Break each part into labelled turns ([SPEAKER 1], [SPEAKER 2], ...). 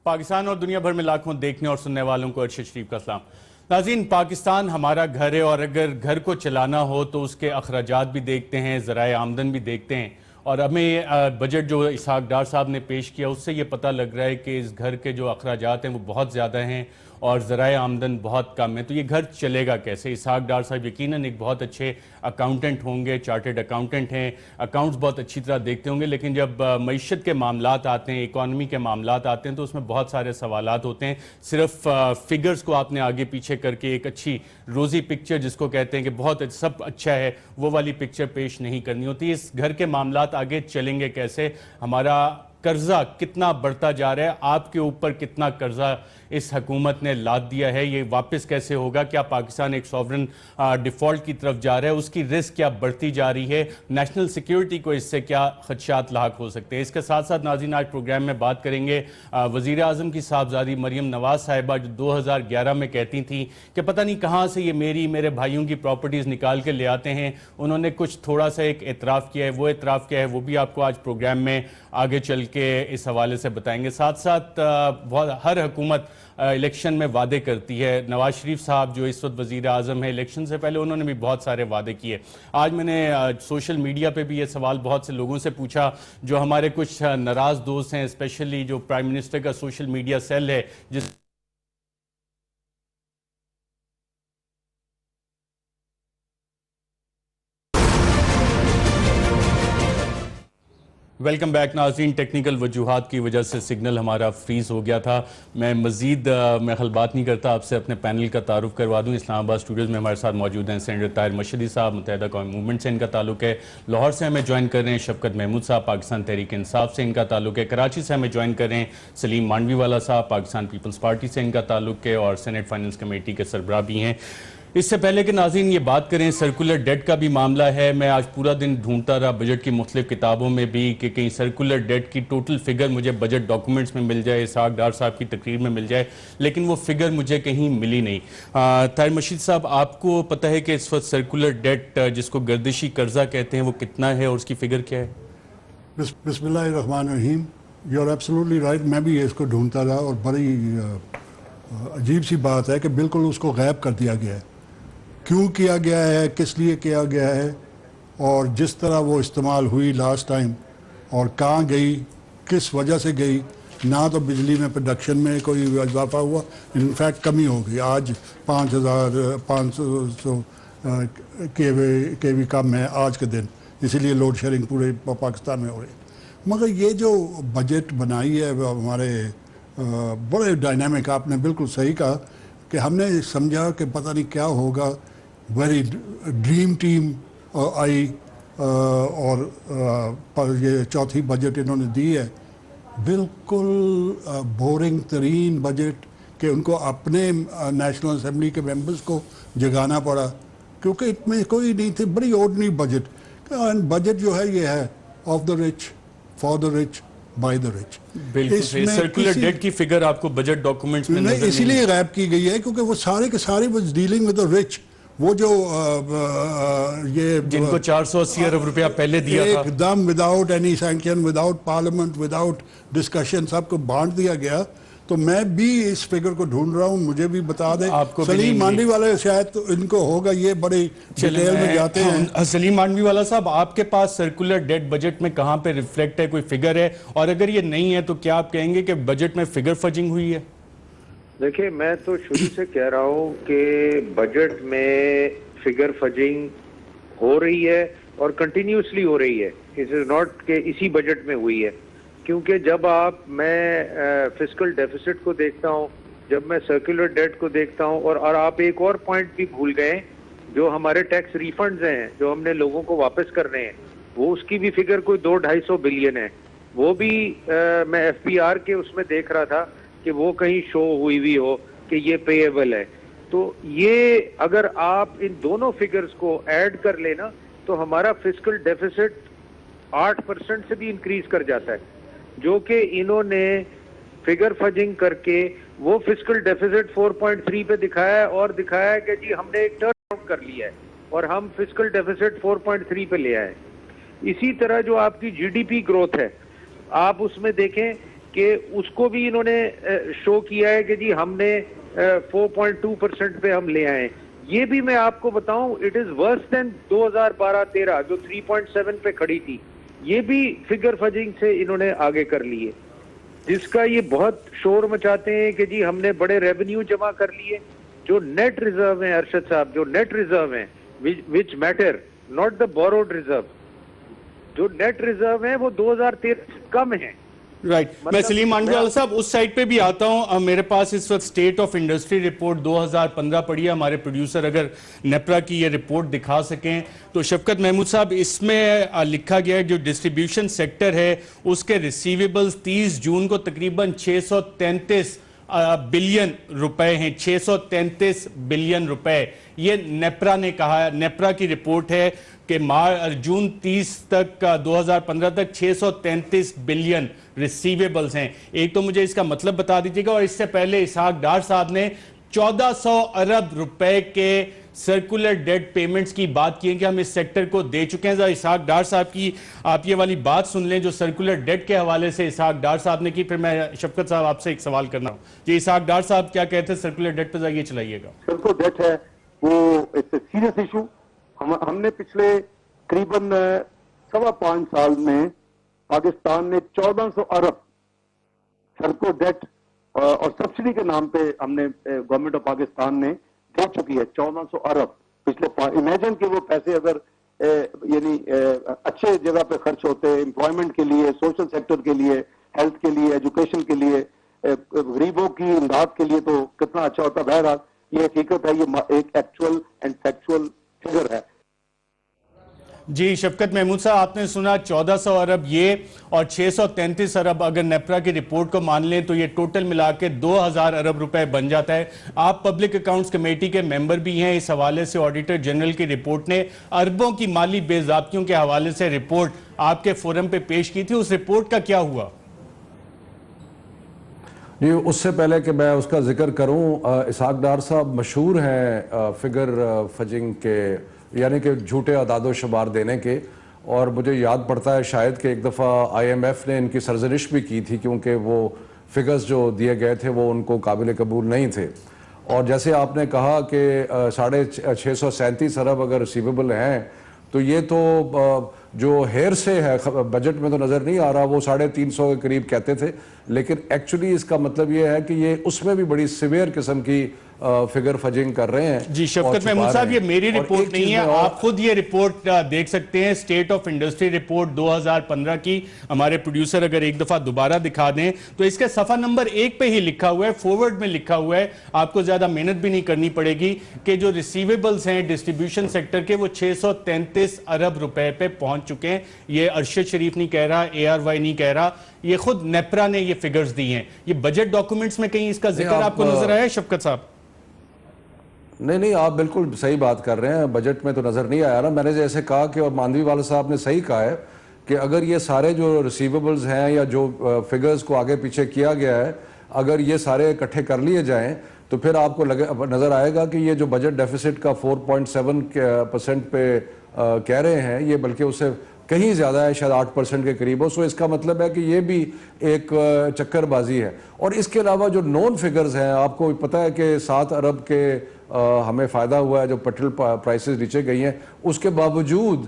[SPEAKER 1] پاکستان اور دنیا بھر میں لاکھوں دیکھنے اور سننے والوں کو ارشد شریف کا سلام۔ ناظرین، پاکستان ہمارا گھر ہے اور اگر گھر کو چلانا ہو تو اس کے اخراجات بھی دیکھتے ہیں، ذرائع آمدن بھی دیکھتے ہیں، اور ہمیں بجٹ جو اسحاق ڈار صاحب نے پیش کیا اس سے یہ پتہ لگ رہا ہے کہ اس گھر کے جو اخراجات ہیں وہ بہت زیادہ ہیں اور ذرائع آمدن بہت کم ہے۔ تو یہ گھر چلے گا کیسے؟ اسحاق ڈار صاحب یقیناً ایک بہت اچھے اکاؤنٹنٹ ہوں گے، چارٹرڈ اکاؤنٹنٹ ہیں، اکاؤنٹس بہت اچھی طرح دیکھتے ہوں گے، لیکن جب معیشت کے معاملات آتے ہیں، اکانومی کے معاملات آتے ہیں تو اس میں بہت سارے سوالات ہوتے ہیں۔ صرف فگرز کو آپ نے آگے پیچھے کر کے ایک اچھی روزی پکچر جس کو کہتے ہیں کہ بہت سب اچھا ہے، وہ والی پکچر پیش نہیں کرنی ہوتی۔ اس گھر کے معاملات آگے چلیں گے کیسے؟ ہمارا قرضہ کتنا بڑھتا جا رہا ہے؟ آپ کے اوپر کتنا قرضہ اس حکومت نے لاد دیا ہے؟ یہ واپس کیسے ہوگا؟ کیا پاکستان ایک سوورن ڈیفالٹ کی طرف جا رہا ہے؟ اس کی رسک کیا بڑھتی جا رہی ہے؟ نیشنل سیکیورٹی کو اس سے کیا خدشات لاحق ہو سکتے ہیں؟ اس کے ساتھ ساتھ ناظرین آج پروگرام میں بات کریں گے وزیر اعظم کی صاحبزادی مریم نواز صاحبہ، جو 2011 میں کہتی تھیں کہ پتہ نہیں کہاں سے یہ میرے بھائیوں کی پراپرٹیز نکال کے لے آتے ہیں۔ انہوں نے کچھ تھوڑا سا ایک اعتراف کیا ہے، وہ اعتراف کیا ہے وہ بھی آپ کو آج پروگرام میں آگے چل کے اس حوالے سے بتائیں گے۔ ساتھ ساتھ ہر حکومت الیکشن میں وعدے کرتی ہے۔ نواز شریف صاحب جو اس وقت وزیر اعظم ہے، الیکشن سے پہلے انہوں نے بھی بہت سارے وعدے کیے۔ آج میں نے سوشل میڈیا پہ بھی یہ سوال بہت سے لوگوں سے پوچھا، جو ہمارے کچھ ناراض دوست ہیں، اسپیشلی جو پرائم منسٹر کا سوشل میڈیا سیل ہے جس ویلکم بیک ناظرین۔ ٹیکنیکل وجوہات کی وجہ سے سگنل ہمارا فریز ہو گیا تھا۔ میں مزید بات نہیں کرتا، آپ سے اپنے پینل کا تعارف کروا دوں۔ اسلام آباد اسٹوڈیوز میں ہمارے ساتھ موجود ہیں سینیٹر طاہر مشہدی صاحب، متحدہ قومی موومنٹ سے ان کا تعلق ہے۔ لاہور سے ہمیں جوائن کر رہے ہیں شفقت محمود صاحب، پاکستان تحریک انصاف سے ان کا تعلق ہے۔ کراچی سے ہمیں جوائن کر رہے ہیں سلیم مانڈوی والا صاحب، پاکستان پیپلز پارٹی سے ان کا تعلق ہے اور سینٹ فائنانس کمیٹی کے سربراہ بھی ہیں۔ اس سے پہلے کہ ناظرین یہ بات کریں، سرکولر ڈیٹ کا بھی معاملہ ہے۔ میں آج پورا دن ڈھونڈتا رہا بجٹ کی مختلف کتابوں میں بھی کہ کہیں سرکولر ڈیٹ کی ٹوٹل فگر مجھے بجٹ ڈاکومنٹس میں مل جائے، اسحاق ڈار صاحب کی تقریر میں مل جائے، لیکن وہ فگر مجھے کہیں ملی نہیں۔ طاہر مشہدی صاحب، آپ کو پتہ ہے کہ اس وقت سرکولر ڈیٹ جس کو گردشی قرضہ کہتے ہیں وہ کتنا ہے اور اس کی فگر کیا ہے؟
[SPEAKER 2] بسم اللہ الرحمن الرحیم۔ یو آر ایبسولوٹلی رائٹ، میں بھی اس کو ڈھونڈتا رہا اور بڑی عجیب سی بات ہے کہ بالکل اس کو غائب کر دیا گیا ہے۔ کیوں کیا گیا ہے، کس لیے کیا گیا ہے، اور جس طرح وہ استعمال ہوئی لاسٹ ٹائم اور کہاں گئی، کس وجہ سے گئی، نہ تو بجلی میں پروڈکشن میں کوئی اضافہ ہوا، انفیکٹ کمی ہو گئی۔ آج 5500 کے وی کم ہے آج کے دن، اسی لیے لوڈ شیئرنگ پورے پاکستان میں ہو رہی ہے۔ مگر یہ جو بجٹ بنائی ہے ہمارے بڑے ڈائنامک، آپ نے بالکل صحیح کہا کہ ہم نے سمجھا کہ پتہ نہیں کیا ہوگا، ویری ڈریم ٹیم آئی اور یہ چوتھی بجٹ انہوں نے دی ہے، بالکل بورنگ ترین بجٹ کہ ان کو اپنے نیشنل اسمبلی کے ممبرز کو جگانا پڑا کیونکہ اس میں کوئی نہیں تھی، بڑی آرڈنری بجٹ۔ بجٹ جو ہے یہ ہے of the rich, for the rich, by the rich.
[SPEAKER 1] بالکل صحیح۔ سرکولر ڈیٹ کی فگر آپ کو بجٹ ڈاکومنٹس میں نظر نہیں؟
[SPEAKER 2] اسی لیے غائب کی گئی ہے کیونکہ وہ سارے کے سارے was dealing with the rich. وہ جو یہ
[SPEAKER 1] جن کو 480 ارب روپیہ پہلے دیا تھا،
[SPEAKER 2] ایک دم without any sanction, without parliament, without discussion سب کو بانٹ دیا گیا۔ تو میں بھی اس فگر کو ڈھونڈ رہا ہوں، مجھے بھی بتا دیں۔ سلیم مانڈوی والے شاید ان کو ہوگا، یہ بڑی ڈیٹیل میں جاتے ہیں۔
[SPEAKER 1] سلیم مانڈوی والا صاحب، آپ کے پاس سرکولر ڈیٹ بجٹ میں کہاں پہ ریفلیکٹ ہے، کوئی فگر ہے؟ اور اگر یہ نہیں ہے تو کیا آپ کہیں گے کہ بجٹ میں فگر فجنگ ہوئی ہے؟
[SPEAKER 3] دیکھیں، میں تو شروع سے کہہ رہا ہوں کہ بجٹ میں فگر فجنگ ہو رہی ہے اور کنٹینیوسلی ہو رہی ہے۔ اس از ناٹ کہ اسی بجٹ میں ہوئی ہے، کیونکہ جب میں فسکل ڈیفیسٹ کو دیکھتا ہوں، جب میں سرکولر ڈیٹ کو دیکھتا ہوں، اور آپ ایک اور پوائنٹ بھی بھول گئے، جو ہمارے ٹیکس ریفنڈز ہیں جو ہم نے لوگوں کو واپس کرنے ہیں، وہ اس کی بھی فگر کوئی 200-250 بلین ہے۔ وہ بھی میں ایف پی آر کے اس میں دیکھ رہا تھا کہ وہ کہیں شو ہوئی ہو کہ یہ پیبل ہے۔ تو یہ اگر آپ ان دونوں فگرز کو ایڈ کر لینا تو ہمارا فسکل ڈیفیسٹ 8% سے بھی انکریز کر جاتا ہے، جو کہ انہوں نے فگر فجنگ کر کے وہ فسکل ڈیفیسٹ 4.3 پہ دکھایا ہے اور دکھایا ہے کہ جی ہم نے ایک ٹرن اراؤنڈ کر لیا ہے اور ہم فسکل ڈیفیسٹ 4.3 پہ لے آئے۔ اسی طرح جو آپ کی جی ڈی پی گروتھ ہے، آپ اس میں دیکھیں کہ اس کو بھی انہوں نے شو کیا ہے کہ جی ہم نے 4.2% پہ ہم لے آئے. یہ بھی میں آپ کو بتاؤں اٹ از ورس دین 2012-13 جو 3.7 پہ کھڑی تھی. یہ بھی فگر فجنگ سے انہوں نے آگے کر لیے, جس کا یہ بہت شور مچاتے ہیں کہ جی ہم نے بڑے ریونیو جمع کر لیے. جو نیٹ ریزرو ہیں ارشد صاحب, جو نیٹ ریزرو ہیں which matter not the borrowed reserve, جو نیٹ ریزرو ہیں وہ 2013 سے کم ہیں.
[SPEAKER 1] رائٹ, میں سلیم مانڈوی والا صاحب اس سائٹ پہ بھی آتا ہوں. میرے پاس اس وقت اسٹیٹ آف انڈسٹری رپورٹ 2015 پڑھی ہے. ہمارے پروڈیوسر اگر نیپرا کی یہ رپورٹ دکھا سکیں تو شفقت محمود صاحب, اس میں لکھا گیا ہے جو ڈسٹریبیوشن سیکٹر ہے اس کے ریسیویبلز 30 جون کو تقریباً 633 بلین روپے ہیں. 633 بلین روپے یہ نیپرا نے کہا ہے. نیپرا کی رپورٹ ہے کہ جون 30 تک 2015 تک 633 بلین ریسیویبلز ہیں. ایک تو مجھے اس کا مطلب بتا دیجیے گا, اور اس سے پہلے اسحاق ڈار صاحب نے 1400 ارب روپے کے سرکولر ڈیٹ پیمنٹس کی بات کی ہے کہ ہم اس سیکٹر کو دے چکے ہیں. ذرا اسحاق ڈار صاحب کی آپ یہ والی بات سن لیں جو سرکولر ڈیٹ کے حوالے سے اسحاق ڈار صاحب نے کی, پھر میں شفقت صاحب آپ سے ایک سوال کرنا ہوں. جی اسحاق ڈار صاحب کیا کہتے ہیں سرکولر ڈیٹ پہ, ذرا یہ چلائیے گا.
[SPEAKER 4] سرکولر ڈیٹ ہے وہ اٹس اے سیریس ایشو. ہم نے پچھلے قریباً 5.25 سال میں پاکستان نے 1400 ارب سرکولر ڈیٹ اور سبسڈی کے نام پہ ہم نے گورنمنٹ آف پاکستان نے دے چکی ہے. 1400 ارب پچھلے امیجن کہ وہ پیسے اگر یعنی اچھے جگہ پہ خرچ ہوتے, امپلائمنٹ کے لیے, سوشل سیکٹر کے لیے, ہیلتھ کے لیے, ایجوکیشن کے لیے, غریبوں کی امداد کے لیے, تو کتنا اچھا ہوتا. بہرحال یہ حقیقت ہے, یہ ایک ایکچوئل اینڈ فیکچوئل فگر ہے.
[SPEAKER 1] جی شفقت محمود صاحب, آپ نے سنا 1400 ارب یہ اور 633 ارب اگر نیپرا کی رپورٹ کو مان لیں تو یہ ٹوٹل ملا کے 2000 ارب روپے بن جاتا ہے. آپ پبلک اکاؤنٹس کمیٹی کے ممبر بھی ہیں. اس حوالے سے آڈیٹر جنرل کی رپورٹ نے اربوں کی مالی بے ضابطیوں کے حوالے سے رپورٹ آپ کے فورم پہ پیش کی تھی. اس رپورٹ کا کیا ہوا؟
[SPEAKER 5] جی اس سے پہلے کہ میں اس کا ذکر کروں, اسحاق ڈار صاحب مشہور ہیں فگر فجنگ کے, یعنی کہ جھوٹے اعداد و شمار دینے کے. اور مجھے یاد پڑتا ہے شاید کہ ایک دفعہ آئی ایم ایف نے ان کی سرزنش بھی کی تھی کیونکہ وہ فگرز جو دیے گئے تھے وہ ان کو قابل قبول نہیں تھے. اور جیسے آپ نے کہا کہ 637 ارب اگر ریسیویبل ہیں تو یہ تو جو ہیر سے ہے, بجٹ میں تو نظر نہیں آ رہا, وہ 350 کے قریب کہتے تھے, لیکن ایکچولی اس کا مطلب یہ ہے کہ یہ اس میں بھی بڑی سیویئر قسم کی فگر فجنگ کر رہے ہیں.
[SPEAKER 1] جی شفقت محمود صاحب, یہ میری رپورٹ نہیں ہے, آپ خود یہ رپورٹ دیکھ سکتے ہیں. اسٹیٹ آف انڈسٹری رپورٹ 2015 کی, ہمارے پروڈیوسر اگر ایک دفعہ دوبارہ دکھا دیں تو اس کے صفحہ نمبر 1 پہ ہی لکھا ہوا ہے, فورورڈ میں لکھا ہوا ہے, آپ کو زیادہ محنت بھی نہیں کرنی پڑے گی, کہ جو ریسیویبلز ہیں ڈسٹریبیوشن سیکٹر کے وہ 633 ارب روپے پہ پہنچ چکے ہیں. یہ ارشد شریف نہیں کہہ رہا, اے آر وائی نہیں کہہ رہا, یہ خود نیپرا نے یہ فگرز دی ہیں. یہ بجٹ ڈاکومنٹس میں کہیں اس کا ذکر آپ کو نظر آیا ہے شفقت صاحب؟
[SPEAKER 5] نہیں, آپ بالکل صحیح بات کر رہے ہیں, بجٹ میں تو نظر نہیں آیا نا. میں نے جیسے کہا کہ, اور ماندوی والا صاحب نے صحیح کہا ہے کہ اگر یہ سارے جو ریسیویبلز ہیں یا جو فگرز کو آگے پیچھے کیا گیا ہے, اگر یہ سارے اکٹھے کر لیے جائیں تو پھر آپ کو نظر آئے گا کہ یہ جو بجٹ ڈیفیسٹ کا 4.7% پہ کہہ رہے ہیں, یہ بلکہ اس سے کہیں زیادہ ہے, شاید 8% کے قریب ہو. سو اس کا مطلب ہے کہ یہ بھی ایک چکر بازی ہے. اور اس کے علاوہ جو نون فگرز ہیں, آپ کو پتہ ہے کہ 7 ارب کے ہمیں فائدہ ہوا ہے جو پیٹرول پرائسز نیچے گئی ہیں, اس کے باوجود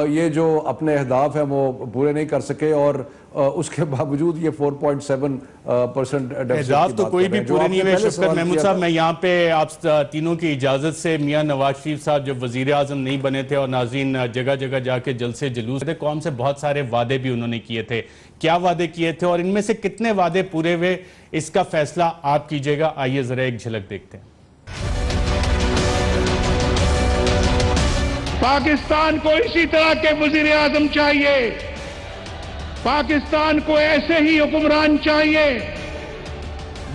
[SPEAKER 5] یہ جو اپنے اہداف ہیں وہ پورے نہیں کر سکے, اور اس کے باوجود یہ 4.7%
[SPEAKER 1] اہداف تو کوئی بھی پورے نہیں ہوئے. شفقت محمود صاحب, میں یہاں پہ آپ تینوں کی اجازت سے, میاں نواز شریف صاحب جب وزیر اعظم نہیں بنے تھے اور ناظرین جگہ جگہ جا کے جلسے جلوس تھے, قوم سے بہت سارے وعدے بھی انہوں نے کیے تھے. کیا وعدے کیے تھے اور ان میں سے کتنے وعدے پورے ہوئے, اس کا فیصلہ آپ کیجئے گا. آئیے ذرا ایک جھلک دیکھتے ہیں.
[SPEAKER 6] پاکستان کو اسی طرح کے وزیر اعظم چاہیے, پاکستان کو ایسے ہی حکمران چاہیے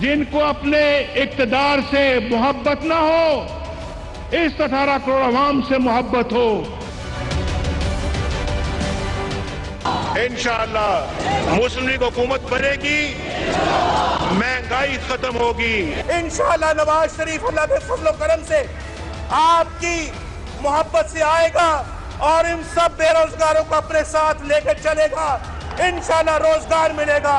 [SPEAKER 6] جن کو اپنے اقتدار سے محبت نہ ہو, اس 18 کروڑ عوام سے محبت ہو. انشاءاللہ مسلم لیگ حکومت بنے گی, مہنگائی ختم ہوگی.
[SPEAKER 7] انشاءاللہ نواز شریف اللہ کے فضل و کرم سے آپ کی محبت سے آئے گا اور ان سب بے روزگاروں کو اپنے ساتھ لے کر چلے گا. انشاءاللہ روزگار ملے گا.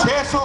[SPEAKER 8] 600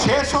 [SPEAKER 8] 600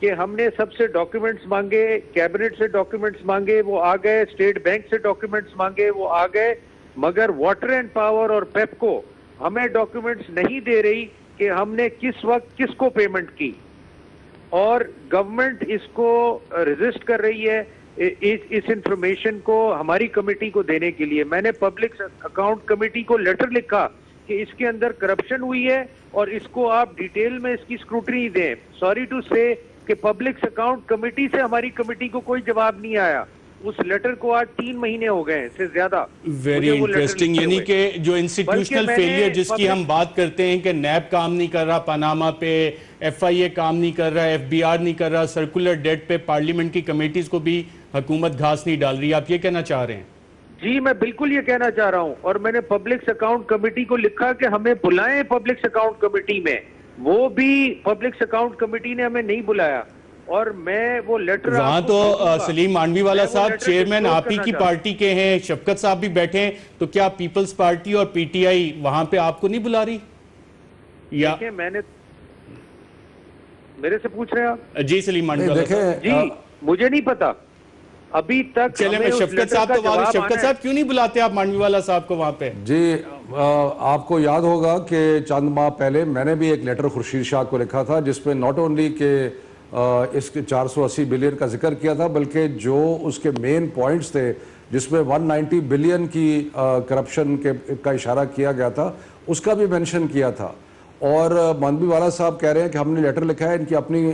[SPEAKER 3] کہ ہم نے سب سے ڈاکیومنٹس مانگے, کیبنٹ سے ڈاکیومنٹس مانگے, وہ آ گئے, اسٹیٹ بینک سے ڈاکیومنٹس مانگے, وہ آ گئے, مگر واٹر اینڈ پاور اور پیپکو ہمیں ڈاکیومنٹس نہیں دے رہی کہ ہم نے کس وقت کس کو پیمنٹ کی, اور گورنمنٹ اس کو ریزسٹ کر رہی ہے اس انفارمیشن کو ہماری کمیٹی کو دینے کے لیے. میں نے پبلک اکاؤنٹ کمیٹی کو لیٹر لکھا کہ اس کے اندر کرپشن ہوئی ہے اور اس کو آپ ڈیٹیل میں اس کی اسکروٹنی دیں. سوری ٹو سے کہ پبلک اکاؤنٹ کمیٹی سے ہماری کمیٹی کو کوئی جواب نہیں آیا. اس لیٹر کو آج 3 مہینے ہو گئے ہیں سے زیادہ.
[SPEAKER 1] Very interesting. یعنی کہ جو انسٹیٹیوشنل فیلئر جس کی ہم بات کرتے ہیں کہ نیب کام نہیں کر رہا پاناما پہ, ایف آئی اے کام نہیں کر رہا, ایف بی آر نہیں کر رہا, سرکولر ڈیٹ پہ پارلیمنٹ کی کمیٹیز کو بھی حکومت گھاس نہیں ڈال رہی, آپ یہ کہنا چاہ رہے ہیں؟
[SPEAKER 3] جی میں بالکل یہ کہنا چاہ رہا ہوں, اور میں نے پبلک اکاؤنٹ کمیٹی کو لکھا کہ ہمیں بلائیں پبلک اکاؤنٹ کمیٹی میں. وہ بھی پبلک اکاؤنٹ کمیٹی نے ہمیں نہیں بلایا, اور میں وہ لیٹر
[SPEAKER 1] وہاں تو سلیم مانوی والا صاحب چیئرمین آپ ہی کی پارٹی کے ہیں, شفقت صاحب بھی بیٹھے ہیں, تو کیا پیپلز پارٹی اور پی ٹی آئی وہاں پہ آپ کو نہیں بلا رہی؟ یا
[SPEAKER 3] میں نے میرے سے پوچھ رہے ہیں آپ؟
[SPEAKER 1] جی سلیم مانوی والا صاحب.
[SPEAKER 3] جی مجھے نہیں پتا ابھی تک.
[SPEAKER 1] چلیں میں شفقت صاحب تو وہاں, شفقت صاحب کیوں نہیں بلاتے آپ مانوی والا صاحب کو وہاں پہ؟
[SPEAKER 5] جی آپ کو یاد ہوگا کہ چند ماہ پہلے میں نے بھی ایک لیٹر خورشید شاہ کو لکھا تھا جس میں ناٹ اونلی کہ اس کے 480 بلین کا ذکر کیا تھا, بلکہ جو اس کے مین پوائنٹس تھے جس میں 190 بلین کی کرپشن کا اشارہ کیا گیا تھا اس کا بھی مینشن کیا تھا. اور مانوی والا صاحب کہہ رہے ہیں کہ ہم نے لیٹر لکھا ہے, ان کی اپنی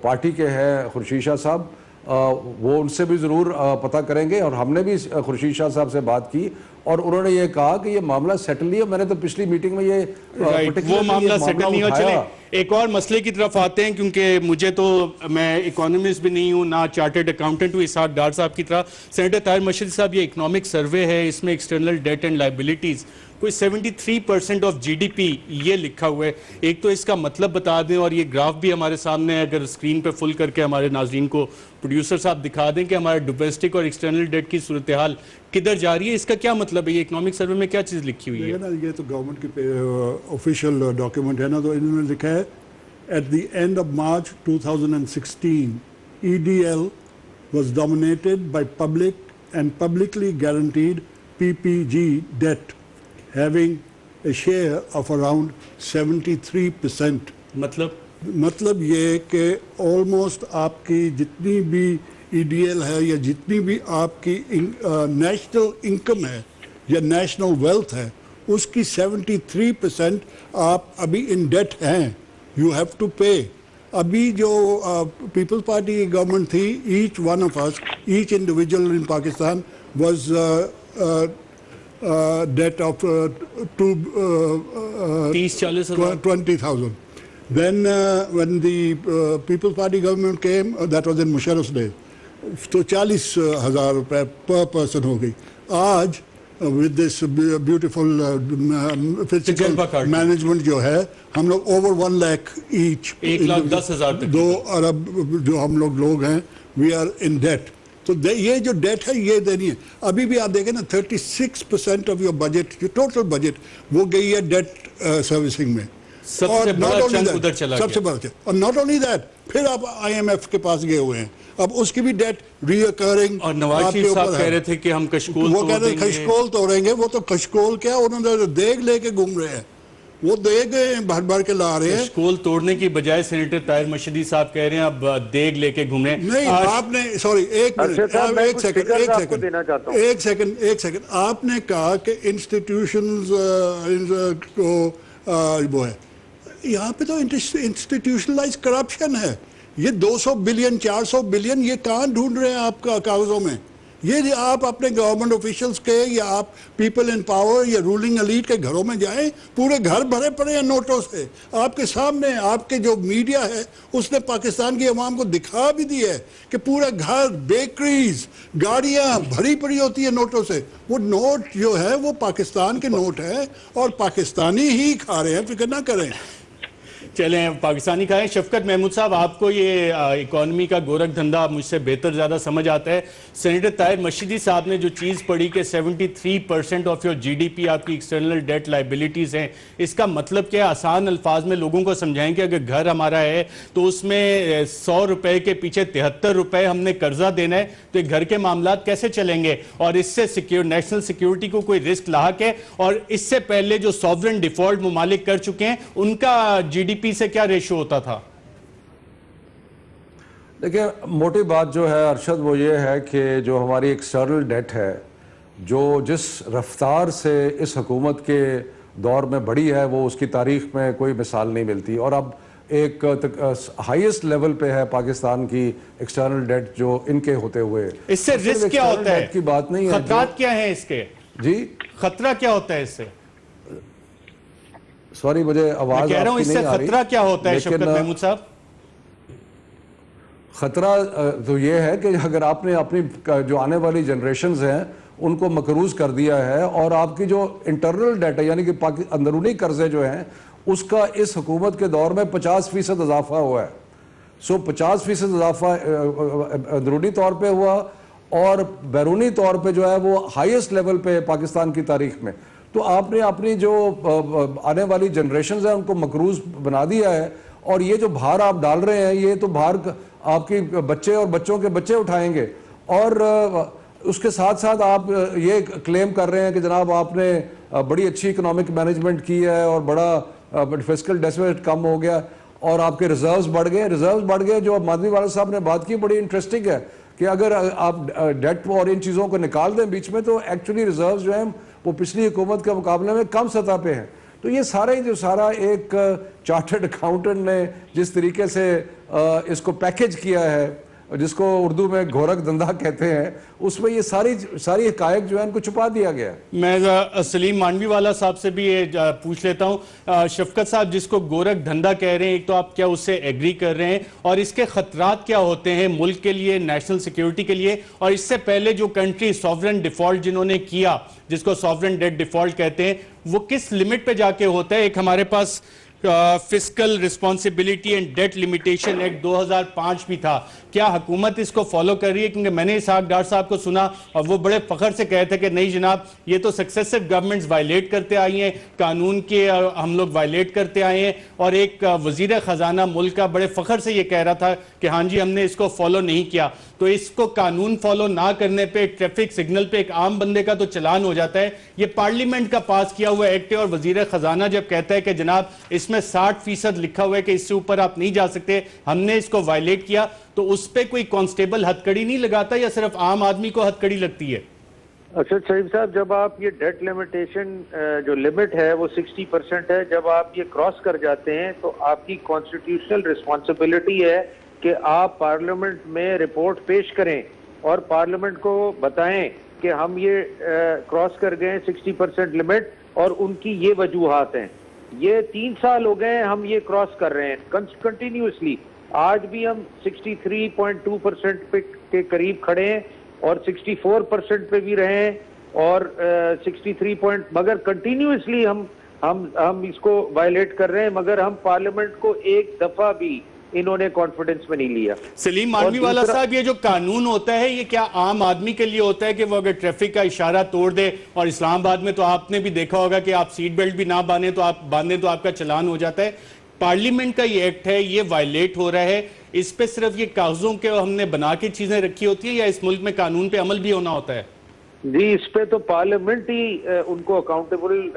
[SPEAKER 5] پارٹی کے ہیں خورشید شاہ صاحب, وہ ان سے بھی ضرور پتہ کریں گے. اور ہم نے بھی خورشید شاہ صاحب سے بات کی اور انہوں نے یہ کہا کہ یہ معاملہ سیٹل نہیں ہے. میں نے تو پچھلی میٹنگ میں یہ
[SPEAKER 1] وہ معاملہ سیٹل نہیں ہو. چلیں ایک اور مسئلے کی طرف آتے ہیں, کیونکہ مجھے تو میں اکانومسٹ بھی نہیں ہوں نہ چارٹرڈ اکاؤنٹنٹ ہوں اسحاق ڈار صاحب کی طرح. سینیٹر طاہر مشرف صاحب یہ اکنامک سروے ہے, اس میں ایکسٹرنل ڈیٹ اینڈ لائبلٹیز کوئی 73% آف جی ڈی پی یہ لکھا ہوا ہے. ایک تو اس کا مطلب بتا دیں, اور یہ گراف بھی ہمارے سامنے اگر اسکرین پہ فل کر کے ہمارے ناظرین کو پروڈیوسر صاحب دکھا دیں کہ ہمارا ڈومیسٹک اور ایکسٹرنل ڈیٹ کی صورتحال کدھر جا رہی ہے. اس کا کیا مطلب ہے؟ یہ اکنامک سروے میں کیا چیز لکھی ہوئی ہے؟
[SPEAKER 2] یہ تو گورنمنٹ کی آفیشیل ڈاکیومنٹ ہے نا, تو انہوں نے لکھا ہے at the end of March 2016 EDL was dominated by public and publicly guaranteed PPG debt having a share of around 73%. مطلب یہ کہ almost آپ کی جتنی بھی EDL ہے یا جتنی بھی آپ کی نیشنل انکم ہے یا نیشنل ویلتھ ہے اس کی 73% آپ ابھی ان ڈیٹ ہیں. You have to pay. ابھی جو پیپلز پارٹی کی گورنمنٹ تھی, each one of us, each individual in Pakistan was debt of 20,000. Then when the People's Party government came, that was in Musharraf's day, تو 40,000 روپے per person ہو گئی. آج with this beautiful physical management جو ہے ہم لوگ over 1 lakh each,
[SPEAKER 1] 1,10,000
[SPEAKER 2] 2 ارب جو ہم لوگ ہیں, we are in debt. تو یہ جو ڈیٹ ہے یہ دینی ہے. ابھی بھی آپ دیکھیں نا 36% آف یور بجٹ, جو ٹوٹل بجٹ وہ گئی ہے ڈیٹ سروسنگ میں.
[SPEAKER 1] سب سے بڑا چنک ادھر چلا گیا.
[SPEAKER 2] اور ناٹ اونلی دیٹ, پھر آپ آئی ایم ایف کے پاس گئے ہوئے ہیں, اب اس کی بھی ڈیٹ ری اکرنگ.
[SPEAKER 1] اور نواز شریف صاحب کہہ رہے تھے کہ ہم کشکول
[SPEAKER 2] وہ کہہ رہے ہیں کشکول توڑیں گے. وہ تو کشکول کیا, انہوں نے دیگ لے کے گھوم رہے ہیں, وہ دیگ بھر بھر کے لا رہے ہیں.
[SPEAKER 1] کشکول توڑنے کی بجائے سینیٹر طاہر مشرف صاحب کہہ رہے ہیں اب دیگ لے کے گھوم رہے ہیں.
[SPEAKER 2] نہیں آپ نے, سوری ایک سیکنڈ, آپ نے کہا کہ انسٹیٹیوشنز کو وہ ہے, یہاں پہ تو انسٹیٹیوشنلائز کرپشن ہے. یہ 200 بلین 400 بلین یہ کہاں ڈھونڈ رہے ہیں آپ کا کاغذوں میں؟ یہ آپ اپنے گورنمنٹ آفیشلز کے یا آپ پیپل ان پاور یا رولنگ ایلیٹ کے گھروں میں جائیں, پورے گھر بھرے پڑے ہیں نوٹوں سے آپ کے سامنے. آپ کے جو میڈیا ہے اس نے پاکستان کی عوام کو دکھا بھی دی ہے کہ پورے گھر, بیکریز, گاڑیاں بھری پڑی ہوتی ہیں نوٹوں سے. وہ نوٹ جو ہے وہ پاکستان کے نوٹ ہے اور پاکستانی ہی کھا رہے ہیں, فکر نہ کریں.
[SPEAKER 1] چلیں پاکستانی کھائیں. شفقت محمود صاحب, آپ کو یہ اکانومی کا گورکھ دھندا مجھ سے بہتر زیادہ سمجھ آتا ہے. سینیٹر طاہر مشیدی صاحب نے جو چیز پڑھی کہ 73% of your G D P آپ کی ایکسٹرنل ڈیٹ لائبلٹیز ہیں, اس کا مطلب کیا ہے؟ آسان الفاظ میں لوگوں کو سمجھائیں کہ اگر گھر ہمارا ہے تو اس میں 100 روپے کے پیچھے 73 روپے ہم نے قرضہ دینا ہے, تو گھر کے معاملات کیسے چلیں گے؟ اور اس سے نیشنل سیکیورٹی کو کوئی رسک لاحق ہے؟ اور اس سے پہلے جو سوورن ڈیفالٹ ممالک کر چکے ہیں ان کا جی ڈی پی سے کیا ریشو ہوتا تھا؟
[SPEAKER 5] دیکھیں موٹی بات جو ہے ارشد وہ یہ ہے کہ جو ہماری ایکسٹرنل ڈیٹ ہے جو جس رفتار سے اس حکومت کے دور میں بڑھی ہے وہ اس کی تاریخ میں کوئی مثال نہیں ملتی, اور اب ایک ہائیسٹ لیول پہ ہے پاکستان کی ایکسٹرنل ڈیٹ جو ان کے ہوتے ہوئے.
[SPEAKER 1] اس سے رسک کیا ہوتا ہے؟
[SPEAKER 5] کی بات نہیں ہے.
[SPEAKER 1] خطرات کیا ہیں اس کے؟
[SPEAKER 5] جی
[SPEAKER 1] خطرہ کیا ہوتا ہے اس سے؟
[SPEAKER 5] سوری مجھے آواز
[SPEAKER 1] کہہ رہا ہوں اس سے خطرہ کیا ہوتا ہے شفقت محمود صاحب؟
[SPEAKER 5] خطرہ تو یہ ہے کہ اگر آپ نے اپنی جو آنے والی جنریشنز ہیں ان کو مقروض کر دیا ہے اور آپ کی جو انٹرنل ڈیٹ ہے یعنی کہ اندرونی قرضے جو ہیں اس کا اس حکومت کے دور میں 50% اضافہ ہوا ہے. 50% اضافہ اندرونی طور پہ ہوا اور بیرونی طور پہ جو ہے وہ ہائیسٹ لیول پہ پاکستان کی تاریخ میں. تو آپ نے اپنی جو آنے والی جنریشنز ہیں ان کو مقروض بنا دیا ہے, اور یہ جو بھار آپ ڈال رہے ہیں یہ تو بھار آپ کے بچے اور بچوں کے بچے اٹھائیں گے. اور اس کے ساتھ ساتھ آپ یہ کلیم کر رہے ہیں کہ جناب آپ نے بڑی اچھی اکنامک مینجمنٹ کی ہے اور بڑا فسکل ڈیفیسٹ کم ہو گیا اور آپ کے ریزروز بڑھ گئے. جو مادھوی والا صاحب نے بات کی بڑی انٹرسٹنگ ہے کہ اگر آپ ڈیٹ اور ان چیزوں کو نکال دیں بیچ میں تو ایکچولی ریزروز جو ہیں وہ پچھلی حکومت کے مقابلے میں کم سطح پہ ہیں. تو یہ سارا ایک چارٹرڈ اکاؤنٹنٹ نے جس طریقے سے اس کو پیکج کیا ہے جس کو اردو میں گورکھ دھندا کہتے ہیں اس میں یہ ساری حقائق جو ہیں ان کو چھپا دیا گیا.
[SPEAKER 1] میں سلیم مانوی والا صاحب سے بھی یہ پوچھ لیتا ہوں. شفقت صاحب جس کو گورکھ دھندا کہہ رہے ہیں ایک تو آپ کیا اس سے ایگری کر رہے ہیں اور اس کے خطرات کیا ہوتے ہیں ملک کے لیے نیشنل سیکیورٹی کے لیے؟ اور اس سے پہلے جو کنٹری سوورن ڈیفالٹ جنہوں نے کیا جس کو سوورن ڈیٹ ڈیفالٹ کہتے ہیں وہ کس لمٹ پہ جا کے ہوتا ہے؟ ایک ہمارے پاس fiscal responsibility and debt limitation act 2005 بھی تھا. کیا حکومت اس کو فالو کر رہی ہے؟ کیونکہ میں نے اسحاق ڈار صاحب کو سنا اور وہ بڑے فخر سے کہتے ہیں کہ نہیں جناب یہ تو سکسیسو گورنمنٹس وائلیٹ کرتے آئی ہیں, قانون کے ہم لوگ وائلیٹ کرتے آئے ہیں. اور ایک وزیر خزانہ ملک کا بڑے فخر سے یہ کہہ رہا تھا کہ ہاں جی ہم نے اس کو فالو نہیں کیا. تو اس کو قانون فالو نہ کرنے پہ ٹریفک سگنل پہ ایک عام بندے کا تو چلان ہو جاتا ہے. یہ پارلیمنٹ کا پاس کیا ہوا ایکٹ ہے اور وزیر خزانہ جب کہتا ہے کہ جناب اس میں 60% لکھا ہوا ہے کہ اس سے اوپر آپ نہیں جا سکتے, ہم نے اس کو وائلیٹ کیا, تو اس پہ کوئی کانسٹیبل ہتھکڑی نہیں لگاتا یا صرف عام آدمی کو ہتھکڑی لگتی ہے؟
[SPEAKER 3] ارشد شریف صاحب, جب آپ یہ ڈیٹ لمیٹیشن جو لمٹ ہے وہ 60% ہے, جب آپ یہ کراس کر جاتے ہیں تو آپ کی کانسٹیٹیوشنل رسپانسبلٹی ہے کہ آپ پارلیمنٹ میں رپورٹ پیش کریں اور پارلیمنٹ کو بتائیں کہ ہم یہ کراس کر گئے 60% لمٹ اور ان کی یہ وجوہات ہیں. یہ 3 سال ہو گئے ہیں ہم یہ کراس کر رہے ہیں کنٹینیوسلی. آج بھی ہم 63.2% کے قریب کھڑے ہیں اور 64% پہ بھی رہے ہیں اور 63 مگر کنٹینیوسلی ہم اس کو وائلیٹ کر رہے ہیں, مگر ہم پارلیمنٹ کو ایک دفعہ بھی انہوں نے کانفیڈنس میں نہیں لیا.
[SPEAKER 1] سلیم مانوی والا صاحب, یہ جو قانون ہوتا ہے یہ کیا عام آدمی کے لیے ہوتا ہے کہ وہ اگر ٹریفک کا اشارہ توڑ دے, اور اسلام آباد میں تو آپ نے بھی دیکھا ہوگا کہ آپ سیٹ بیلٹ بھی نہ باندھیں تو آپ کا چلان ہو جاتا ہے. پارلیمنٹ کا یہ ایکٹ ہے, یہ وائلیٹ ہو رہا ہے, اس پہ صرف یہ کاغذوں کے ہم نے بنا کے چیزیں رکھی ہوتی ہیں یا اس ملک میں قانون پہ عمل بھی ہونا ہوتا ہے؟
[SPEAKER 3] جی, اس پہ تو پارلیمنٹ ہی ان کو اکاؤنٹیبل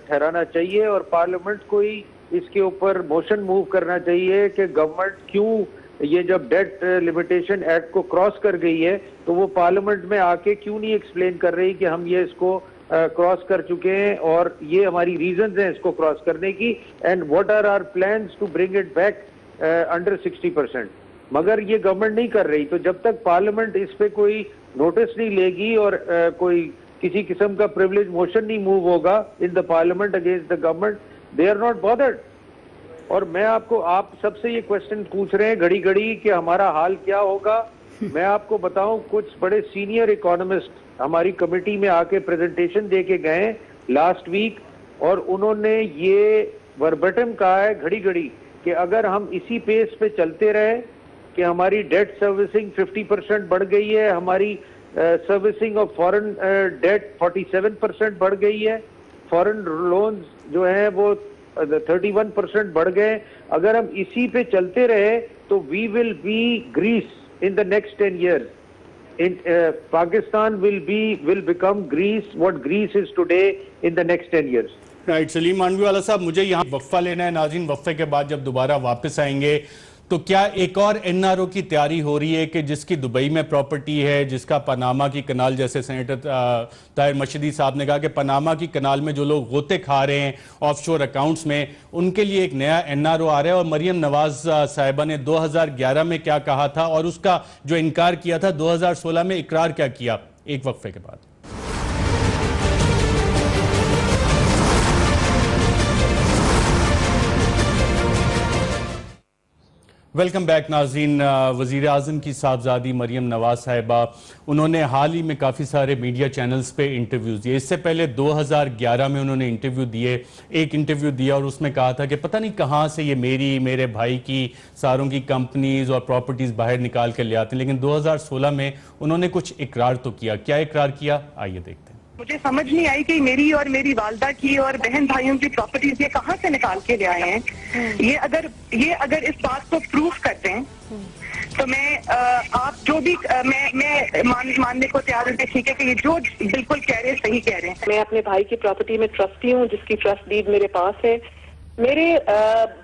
[SPEAKER 3] ٹھہرانا چاہیے اور پارلیمنٹ کو ہی اس کے اوپر موشن موو کرنا چاہیے کہ گورنمنٹ کیوں یہ جب ڈیٹ لمیٹیشن ایکٹ کو کراس کر گئی ہے تو وہ پارلیمنٹ میں آ کے کیوں نہیں ایکسپلین کر رہی کہ ہم یہ اس کو کراس کر چکے ہیں اور یہ ہماری ریزنز ہیں اس کو کراس کرنے کی, and what are our plans to bring it back under 60%. مگر یہ گورنمنٹ نہیں کر رہی. تو جب تک پارلیمنٹ اس پہ کوئی نوٹس نہیں لے گی اور کوئی کسی قسم کا پریولیج موشن نہیں موو ہوگا in the parliament against the government, they are not bothered. اور میں آپ سب سے یہ کوشچن پوچھ رہے ہیں گھڑی گھڑی کہ ہمارا حال کیا ہوگا. میں آپ کو بتاؤں, کچھ بڑے سینئر اکانومسٹ ہماری کمیٹی میں آ کے پریزنٹیشن دے کے گئے لاسٹ ویک اور انہوں نے یہ وربٹم کہا ہے گھڑی گھڑی کہ اگر ہم اسی پیس پہ چلتے رہے کہ ہماری ڈیٹ سروسنگ 50% بڑھ گئی ہے, ہماری سروسنگ آف فورن ڈیٹ 47% بڑھ گئی ہے, فورن لونز جو ہیں وہ 31% بڑھ گئے, اگر ہم اسی پہ چلتے رہے تو we will be grace in the next 10 years. Pakistan will become Greece what Greece is today in the next 10 years.
[SPEAKER 1] Right سلیم مانوی والا صاحب, مجھے یہاں وقفہ لینا ہے. ناظرین, وقفے کے بعد جب دوبارہ واپس آئیں گے تو کیا ایک اور این آر او کی تیاری ہو رہی ہے کہ جس کی دبئی میں پراپرٹی ہے, جس کا پاناما کی کنال, جیسے سینیٹر طاہر مشہدی صاحب نے کہا کہ پاناما کی کنال میں جو لوگ غوطے کھا رہے ہیں آف شور اکاؤنٹس میں, ان کے لیے ایک نیا این آر او آ رہا ہے. اور مریم نواز صاحبہ نے 2011 میں کیا کہا تھا اور اس کا جو انکار کیا تھا 2016 میں اقرار کیا کیا, ایک وقفے کے بعد. ویلکم بیک ناظرین. وزیر اعظم کی صاحبزادی مریم نواز صاحبہ, انہوں نے حال ہی میں کافی سارے میڈیا چینلز پہ انٹرویوز دیے. اس سے پہلے 2011 میں انہوں نے ایک انٹرویو دیا اور اس میں کہا تھا کہ پتہ نہیں کہاں سے یہ میرے بھائی کی ساروں کی کمپنیز اور پراپرٹیز باہر نکال کے لے آتے ہیں. لیکن 2016 میں انہوں نے کچھ اقرار تو کیا. کیا اقرار کیا, آئیے دیکھتے ہیں.
[SPEAKER 9] مجھے سمجھ نہیں آئی کہ میری اور میری والدہ کی اور بہن بھائیوں کی پراپرٹیز یہ کہاں سے نکال کے لے آئے ہیں. یہ اگر اس بات کو پروف کرتے ہیں تو میں آپ جو بھی میں ماننے کو تیار ہوں کہ ٹھیک ہے کہ یہ جو بالکل کہہ رہے ہیں صحیح کہہ رہے ہیں. میں اپنے بھائی کی پراپرٹی میں ٹرسٹی ہوں جس کی ٹرسٹ ڈیڈ میرے پاس ہے. میرے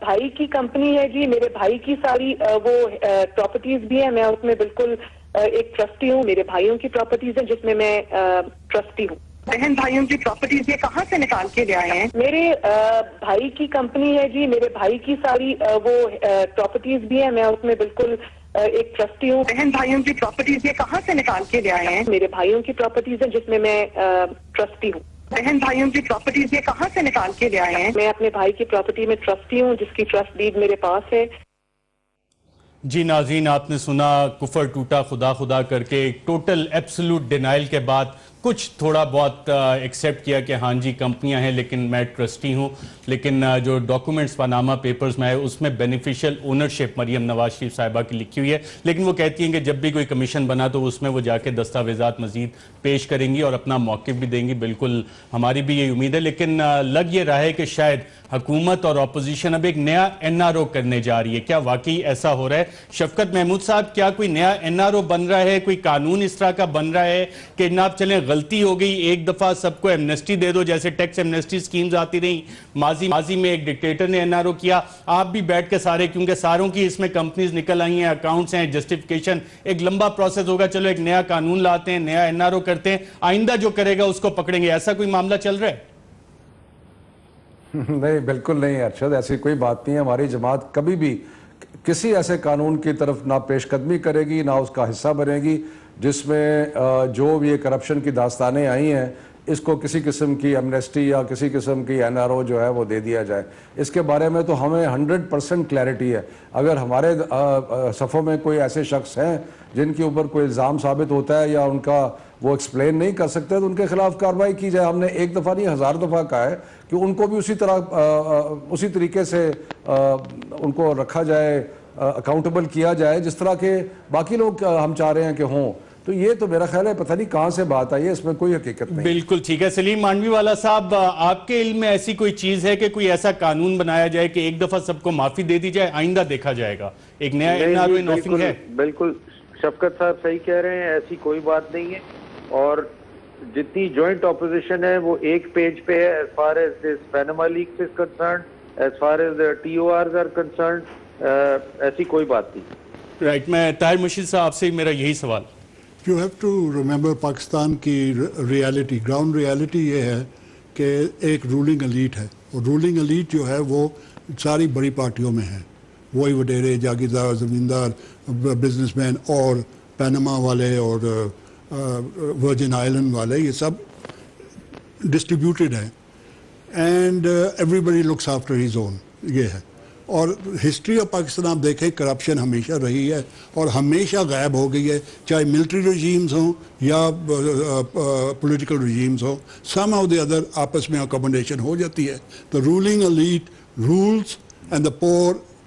[SPEAKER 9] بھائی کی کمپنی ہے جی, میرے بھائی کی ساری وہ پراپرٹیز بھی ہیں, میں اس میں بالکل ایک ٹرسٹی ہوں. میرے بھائیوں کی پراپرٹیز ہیں جس میں میں ٹرسٹی ہوں. بہن بھائیوں کی پراپرٹیز یہ کہاں سے نکال کے لے آئے ہیں. میرے بھائی کی کمپنی ہے جی, میرے بھائی کی ساری وہ پراپرٹیز بھی ہیں, میں اس میں بالکل ایک ٹرسٹی ہوں. بہن بھائیوں کی پراپرٹیز یہ کہاں سے نکال کے لے آئے ہیں. میرے بھائیوں کی پراپرٹیز ہیں جس میں میں ٹرسٹی ہوں. بہن بھائیوں کی پراپرٹیز یہ کہاں سے نکال کے لے آئے ہیں. میں اپنے بھائی کی پراپرٹی میں ٹرسٹی ہوں جس کی ٹرسٹ ڈیڈ میرے پاس ہے.
[SPEAKER 1] جی ناظرین, آپ نے سنا کفر ٹوٹا خدا کر کے, ایک ٹوٹل ایبسولوٹ ڈینائل کے بعد کچھ تھوڑا بہت ایکسیپٹ کیا کہ ہاں جی کمپنیاں ہیں لیکن میں ٹرسٹی ہوں. لیکن جو ڈاکومنٹس پاناما پیپرز میں آئے اس میں بینیفیشل اونرشپ مریم نواز شریف صاحبہ کی لکھی ہوئی ہے. لیکن وہ کہتی ہیں کہ جب بھی کوئی کمیشن بنا تو اس میں وہ جا کے دستاویزات مزید پیش کریں گی اور اپنا موقف بھی دیں گی. بالکل ہماری بھی یہی امید ہے. لیکن لگ یہ رہا ہے کہ شاید حکومت اور اپوزیشن اب ایک نیا این آر او کرنے جا رہی ہے. کیا واقعی ایسا ہو رہا ہے؟ شفقت محمود صاحب, کیا کوئی نیا این آر او بن رہا ہے, کوئی قانون اس طرح کا بن رہا ہے کہ جناب چلیں غلطی ہو گئی ایک دفعہ سب کو ایمنسٹی دے دو, جیسے ٹیکس ایمنسٹی سکیمز آتی رہیں ماضی میں ایک ڈکٹیٹر نے این آر او کیا, آپ بھی بیٹھ کے سارے, کیونکہ ساروں کی اس میں کمپنیز نکل آئی ہیں, اکاؤنٹس ہیں, جسٹیفیکیشن, ایک لمبا پروسیس ہوگا, چلو ایک نیا قانون لاتے ہیں, نیا این آر او کرتے ہیں, آئندہ جو کرے گا اس کو پکڑیں گے. ایسا کوئی معاملہ چل رہا ہے؟
[SPEAKER 5] نہیں, بالکل نہیں ارشد, ایسی کوئی بات نہیں ہے. ہماری جماعت کبھی بھی کسی ایسے قانون کی طرف نہ پیش قدمی کرے گی نہ اس کا حصہ بنے گی جس میں جو بھی یہ کرپشن کی داستانیں آئی ہیں اس کو کسی قسم کی ایمنسٹی یا کسی قسم کی این آر او جو ہے وہ دے دیا جائے. اس کے بارے میں تو ہمیں 100% کلیئرٹی ہے. اگر ہمارے صفوں میں کوئی ایسے شخص ہیں جن کے اوپر کوئی الزام ثابت ہوتا ہے یا ان کا وہ ایکسپلین نہیں کر سکتے تو ان کے خلاف کارروائی کی جائے. ہم نے ایک دفعہ نہیں 1000 دفعہ کہا ہے کہ ان کو بھی اسی طریقے سے ان کو رکھا جائے, اکاؤنٹیبل کیا جائے جس طرح کے باقی لوگ ہم چاہ رہے ہیں کہ ہوں. تو یہ تو میرا خیال ہے پتہ نہیں کہاں سے بات آئی ہے, اس میں کوئی حقیقت نہیں.
[SPEAKER 1] بالکل ٹھیک ہے. سلیم مانوی والا صاحب, آپ کے علم میں ایسی کوئی چیز ہے کہ کوئی ایسا قانون بنایا جائے کہ ایک دفعہ سب کو معافی دے دی جائے, آئندہ دیکھا جائے گا, ایک نیا این آر او ان آفنگ ہے؟
[SPEAKER 3] بالکل شفقت صاحب صحیح کہہ رہے ہیں, ایسی کوئی بات نہیں ہے. اور جتنی جوائنٹ اپوزیشن ہے وہ ایک پیج پہ ہے as far as this Panama Leaks is concerned, as far as the TORs are concerned, ایسی کوئی بات نہیں.
[SPEAKER 1] رائٹ, میں طاہر مشید صاحب سے میرا یہی سوال.
[SPEAKER 2] You have to remember Pakistan کی ریالٹی, گراؤنڈ ریالٹی یہ ہے کہ ایک رولنگ ایلیٹ ہے, اور رولنگ ایلیٹ جو ہے وہ ساری بڑی پارٹیوں میں ہے. وہی وڈیرے, جاگیردار, زمیندار, بزنس مین اور پینما والے اور ورجن آئلینڈ والے, یہ سب ڈسٹریبیوٹیڈ ہیں. And everybody looks after his own, یہ ہے. اور ہسٹری آف پاکستان آپ دیکھیں, کرپشن ہمیشہ رہی ہے اور ہمیشہ غائب ہو گئی ہے, چاہے ملٹری رجیمز ہوں یا پولیٹیکل رجیمز ہوں. سم آف دی ادر آپس میں اکوموڈیشن ہو جاتی ہے. The ruling elite rules and the پور